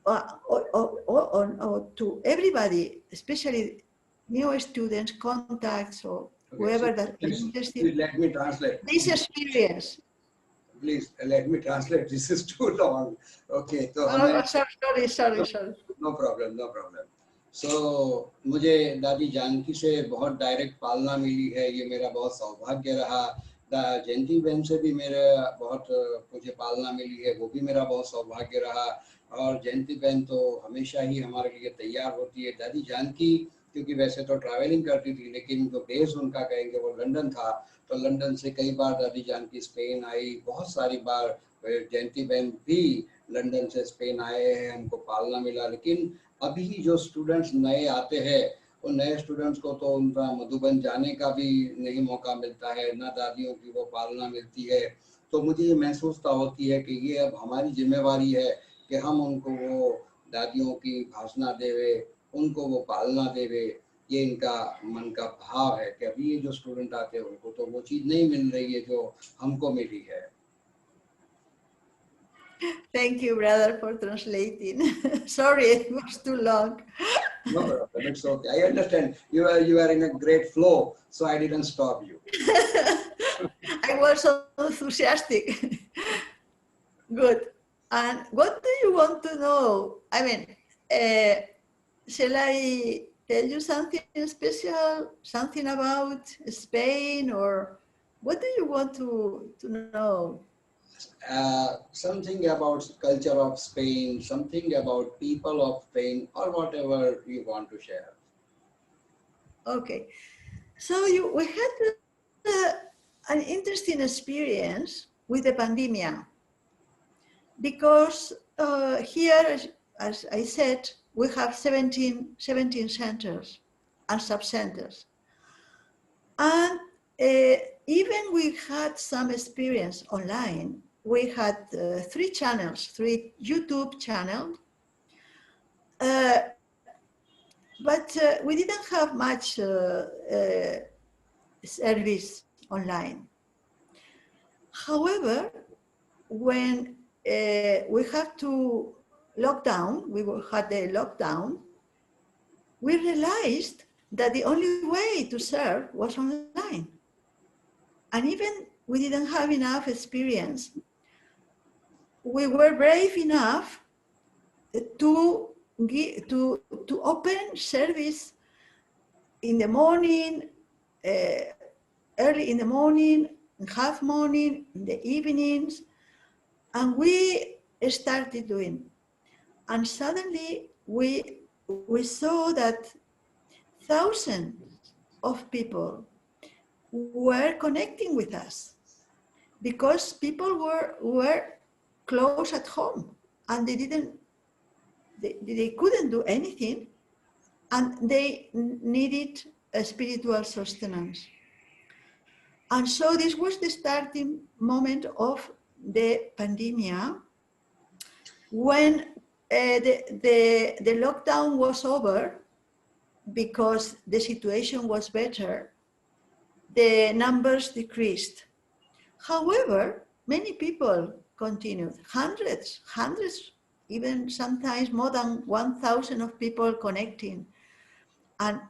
or to everybody, especially new students, contacts, or whoever that is interested. Please let me translate. This experience. Please let me translate. This is too long. Okay. So Sorry. No problem. So मुझे दादी जानकी से बहुत direct पालना मिली है, ये मेरा बहुत सौभाग्य रहा। जयंती बहन से भी मेरे बहुत मुझे पालना मिली है, वो भी मेरा बहुत सौभाग्य रहा। और जयंती बहन तो हमेशा ही हमारे लिए तैयार होती है। दादी जानकी क्योंकि वैसे तो ट्रैवलिंग करती थी, लेकिन जो बेस उनका कहेंगे वो लंदन था, तो लंदन से कई बार दादी जानकी स्पेन आई। बहुत सारी बार जयंती बहन भी लंदन से स्पेन आए हैं, हमको पालना मिला। लेकिन अभी जो स्टूडेंट्स नए आते हैं, उन नए स्टूडेंट्स को तो उनका मधुबन जाने का भी नहीं मौका मिलता है, ना दादियों की वो पालना मिलती है। तो मुझे ये महसूसता होती है कि ये अब हमारी जिम्मेवारी है कि हम उनको वो दादियों की भाषणा देवे, उनको वो पालना देवे। ये इनका मन का भाव है कि अभी ये जो स्टूडेंट आते हैं उनको तो वो चीज नहीं मिल रही है जो हमको मिली है। Thank you, brother, for translating. Sorry, it was too long. No problem, it's okay. I understand. You are in a great flow, so I didn't stop you. I was so enthusiastic. Good. And what do you want to know? I mean, shall I tell you something special, something about Spain, or what do you want to know? Something about culture of Spain, something about people of Spain, or whatever you want to share. Okay. So we had an interesting experience with the pandemic, because here, as I said, we have 17 centers and sub-centers. And even we had some experience online. We had 3 channels, 3 YouTube channels, but we didn't have much service online. However, when we had to lockdown, we had the lockdown, we realized that the only way to serve was online. And even we didn't have enough experience, we were brave enough to open service in the morning, early in the morning, half morning, in the evenings, and we started doing. And suddenly we saw that thousands of people were connecting with us because people were close at home and they couldn't do anything, and they needed a spiritual sustenance. And so this was the starting moment of the pandemic, when the lockdown was over, because the situation was better, the numbers decreased. However, many people continued, hundreds, even sometimes more than 1,000 of people connecting, and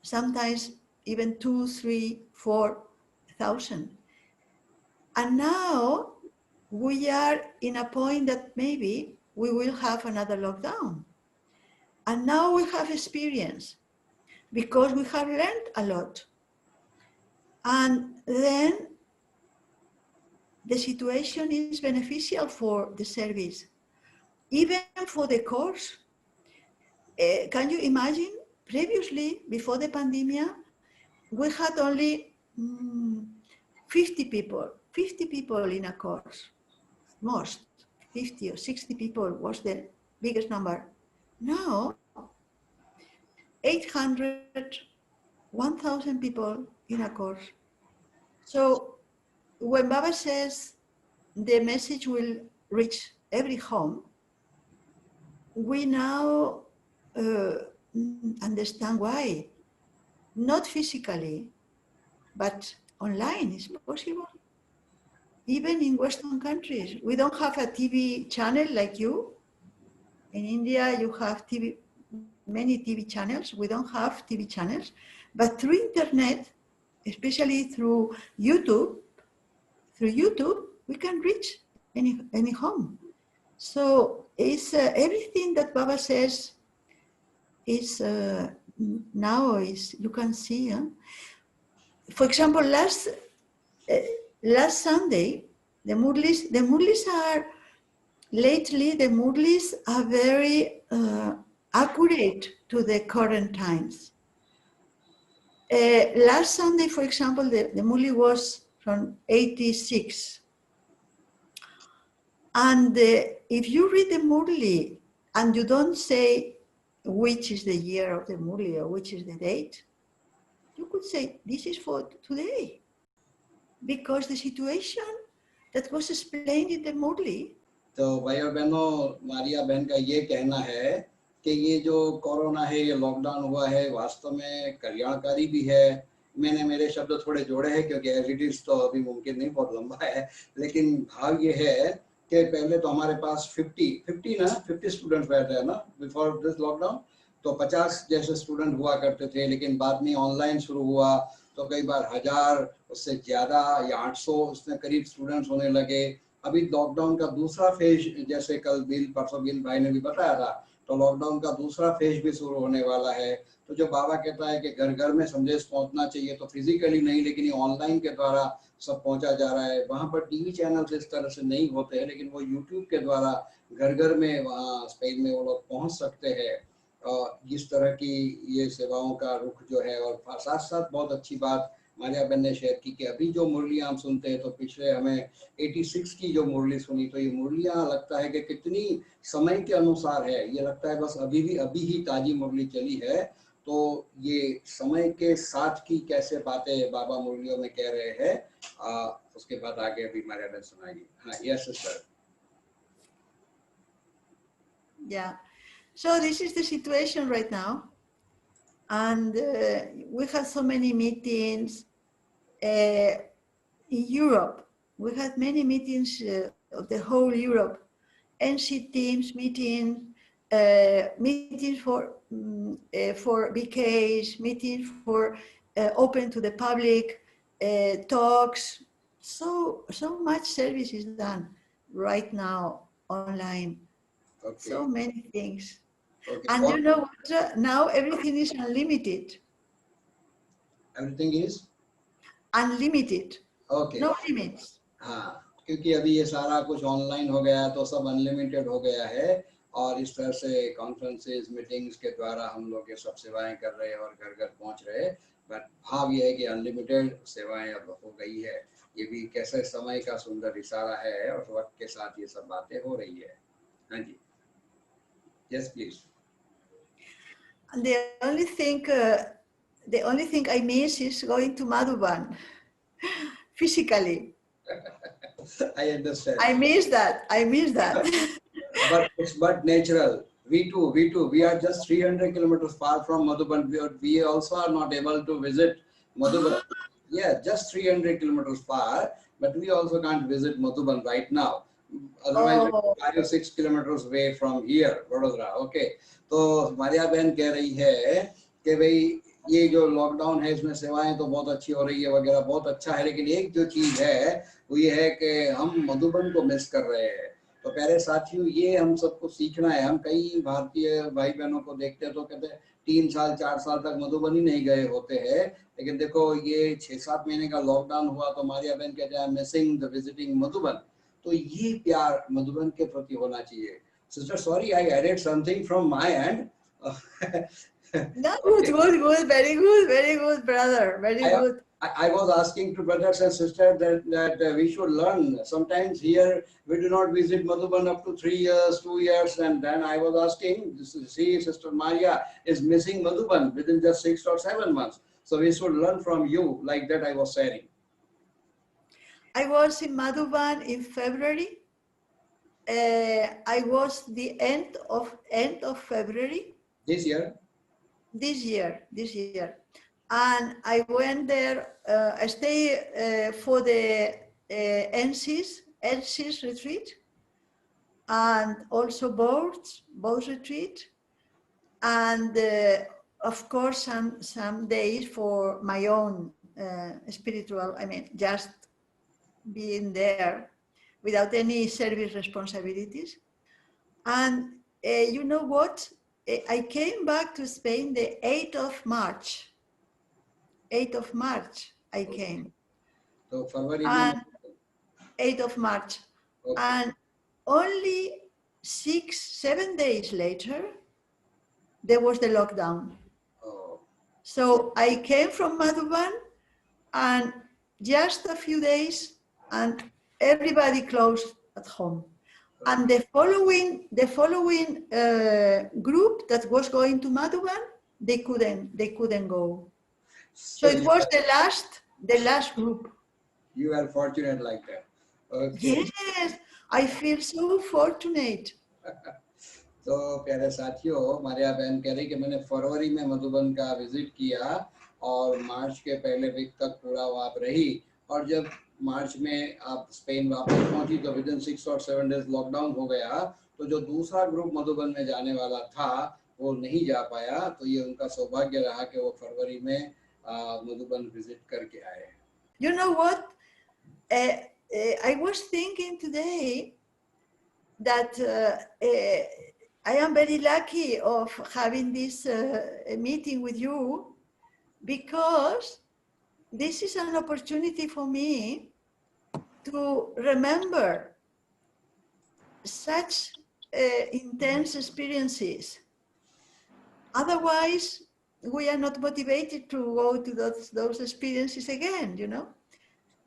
sometimes even 2, 3, 4,000. And now we are in a point that maybe we will have another lockdown. And now we have experience because we have learned a lot. And then the situation is beneficial for the service, even for the course. Can you imagine? Previously, before the pandemic, we had only 50 people in a course. Most, 50 or 60 people was the biggest number. Now, 800, 1,000 people in a course. So when Baba says the message will reach every home, we now understand why. Not physically, but online is possible. Even in Western countries, we don't have a TV channel like you. In India, you have many TV channels. We don't have TV channels, but through internet, especially through YouTube, we can reach any home. So it's everything that Baba says is now is, you can see. For example, last Sunday, the Murlis are, lately the Murlis are very accurate to the current times. Last Sunday, for example, the Murli was from 86. And if you read the Murli and you don't say which is the year of the Murli or which is the date, you could say this is for today. Because the situation that was explained in the Murli. तो भाई और बहनों, मारिया बहन का ये कहना है कि ये जो कोरोना है, ये लॉकडाउन हुआ है, वास्तव में कल्याणकारी भी है। मैंने मेरे शब्द थोड़े जोड़े हैं क्योंकि एज इट इज तो अभी मुमकिन नहीं, बहुत लंबा है, लेकिन भाव ये है कि पहले तो हमारे पास 50 स्टूडेंट्स बैठे हैं ना बिफोर दिस लॉकडाउन, तो 50 जैसे स्टूडेंट हुआ करते थे, लेकिन बाद में ऑनलाइन शुरू हुआ तो कई बार 1000, उससे ज्यादा या 800 उसमें करीब स्टूडेंट्स होने लगे। अभी लॉकडाउन का दूसरा फेज, जैसे कल परसों बिल भाई ने भी बताया था, तो लॉकडाउन का दूसरा फेज भी शुरू होने वाला है। तो जो बाबा कहता है कि घर घर में संदेश पहुंचना चाहिए, तो फिजिकली नहीं लेकिन ये ऑनलाइन के द्वारा सब पहुंचा जा रहा है। वहां पर टीवी चैनल्स इस तरह से नहीं होते हैं, लेकिन वो यूट्यूब के द्वारा घर घर में वहाँ स्पेन में वो लोग पहुंच सकते हैं। जिस तरह की ये सेवाओं का रुख जो है, और साथ साथ बहुत अच्छी बात मारिया बहन ने शेयर की कि अभी जो मुरलियां हम सुनते हैं तो पिछले हमें 86 की जो मुरली सुनी तो ये मुरलियां लगता है कि कितनी समय के अनुसार है, ये लगता है बस अभी ही ताजी मुरली चली है। तो ये समय के साथ की कैसे बातें बाबा मुरलियों में कह रहे हैं, उसके बाद आगे अभी मारिया बहन सुनाएगी। हाँ, yes sister. Yeah. So this is the situation right now. And we had so many meetings in Europe. We had many meetings of the whole Europe. NC teams meetings, meetings for BKs, meetings for open to the public, talks. So much service is done right now online. Okay. So many things. Okay. And you know what? Now everything is unlimited. Everything is Unlimited. okay. No limits. हाँ, क्योंकि अभी ये सारा कुछ online हो गया तो सब अनलिमिटेड हो गया है और इस तरह से कॉन्फ्रेंसेस मीटिंग्स के द्वारा हम लोग ये सब सेवाएं कर रहे हैं और घर घर पहुंच रहे हैं। बट भाव ये है कि अनलिमिटेड सेवाएं अब हो गई है। ये भी कैसे समय का सुंदर इशारा है और वक्त के साथ ये सब बातें हो रही है। हाँ जी, yes please. The only thing I miss is going to Madhuban physically. I understand. I miss that. But it's but natural. We too. We are just 300 kilometers far from Madhuban. We also are not able to visit Madhuban. Yeah, just 300 kilometers far, but we also can't visit Madhuban right now. Otherwise, 5 or 6 kilometers away from here, Vadodara. Okay. तो मारिया बहन कह रही है कि भाई ये जो lockdown है इसमें सेवाएं तो बहुत अच्छी हो रही है वगैरह, बहुत अच्छा है, लेकिन एक जो चीज है वो ये है कि हम मधुबन को मिस कर रहे हैं। तो प्यारे साथियों, ये हम सबको सीखना है। हम कई भारतीय भाई बहनों को देखते हैं तो कहते हैं 3 साल 4 साल तक मधुबन ही नहीं गए होते हैं, लेकिन देखो ये 6-7 महीने का लॉकडाउन हुआ तो मारिया बहन कहते हैं मिसिंग द विजिटिंग मधुबन। तो ये प्यार मधुबन के प्रति होना चाहिए। Sister, sorry I added something from my end. No, good, very good, brother, very good. I was asking to brothers and sisters that we should learn. Sometimes here we do not visit Madhuban up to 3 years, 2 years, and then I was asking, see, Sister Maria is missing Madhuban within just 6 or 7 months. So we should learn from you, like that I was saying. I was in Madhuban in February. I was the end of February. This year? This year. And I went there, I stayed for the NC's retreat, and also both retreat, and of course some days for my own spiritual, I mean, just being there without any service responsibilities. And you know what? I came back to Spain the 8th of March. 8th of March I came. So February. 8th of March. Okay. And only 6-7 days later, there was the lockdown. Oh. So I came from Madhuban, and just a few days, and everybody closed at home. And the following group that was going to Madhuban, they couldn't go. So it was the last group. You are fortunate like that. Okay. Yes, I feel so fortunate. तो प्यारे साथियों, मारिया बहन कह रही कि मैंने फरवरी में मधुबन का विजिट किया और मार्च के पहले वीक तक पूरा वहाँ पर रही, और जब मार्च में आप स्पेन वापस पहुंची तो विदिन 6 और 7 डेज लॉकडाउन हो गया। तो जो दूसरा ग्रुप मधुबन में जाने वाला था वो नहीं जा पाया, तो ये उनका सौभाग्य रहा कि वो फरवरी में मधुबन विजिट करके आए। You know what? I was thinking today that I am very lucky of having this meeting with you, because this is an opportunity for me to remember such intense experiences. Otherwise, we are not motivated to go to those experiences again, you know.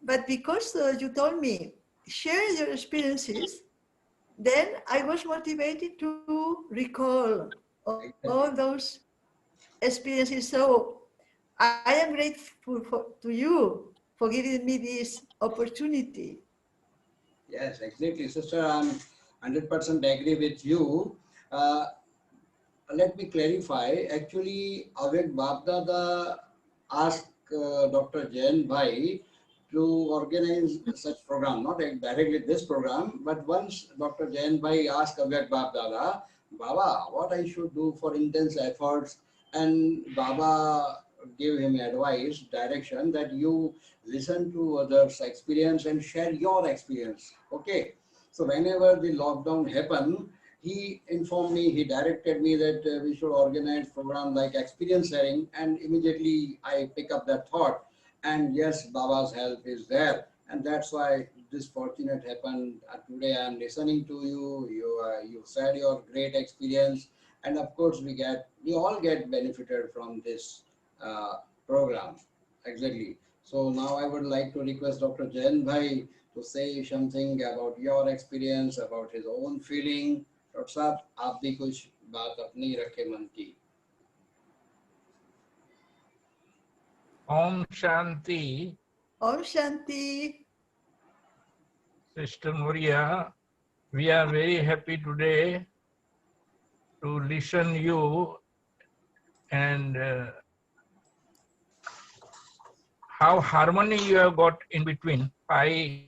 But because you told me, share your experiences, then I was motivated to recall all those experiences. So I am grateful to you for giving me this opportunity. Yes, exactly, sister. I'm 100% agree with you. Uh, Let me clarify. Actually, Avek Babdada asked Dr. Jain Bhai to organize such program, not directly this program, but once Dr. Jain Bhai asked Avek Babdada, Baba, what I should do for intense efforts, and Baba gave him advice, direction that you listen to others' experience and share your experience. Okay. So whenever the lockdown happened, he informed me, he directed me that we should organize program like experience sharing, and immediately I pick up that thought. And yes, Baba's help is there, and that's why this fortunate happened. Today I am listening to you. You said your great experience, and of course we all get benefited from this program. Exactly. So now I would like to request Dr. Jain Bhai to say something about your experience, about his own feeling. Doctor साहब आप भी कुछ बात अपनी रखे मन की. Om Shanti. Om Shanti. Sister Moria, we are very happy today to listen you and how harmony you have got in between five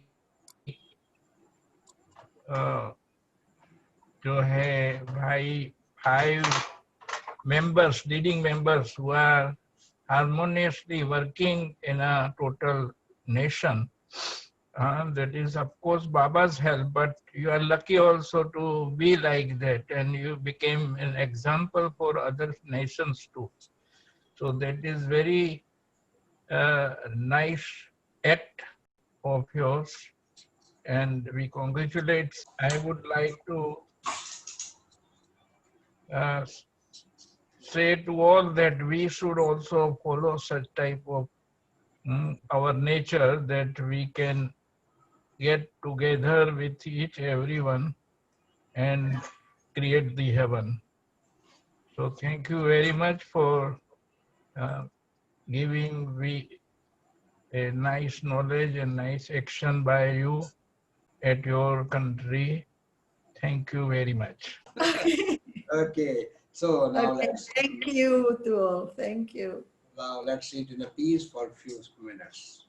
members, leading members who are harmoniously working in a total nation. That is, of course, Baba's help, but you are lucky also to be like that, and you became an example for other nations too. So that is very nice act of yours, and we congratulate. I would like to say to all that we should also follow such type of our nature, that we can get together with each everyone and create the heaven. So thank you very much for giving me a nice knowledge and nice action by you at your country. Thank you very much. Okay. So now Okay, thank you to all. Thank you. let's sit in a peace for a few minutes.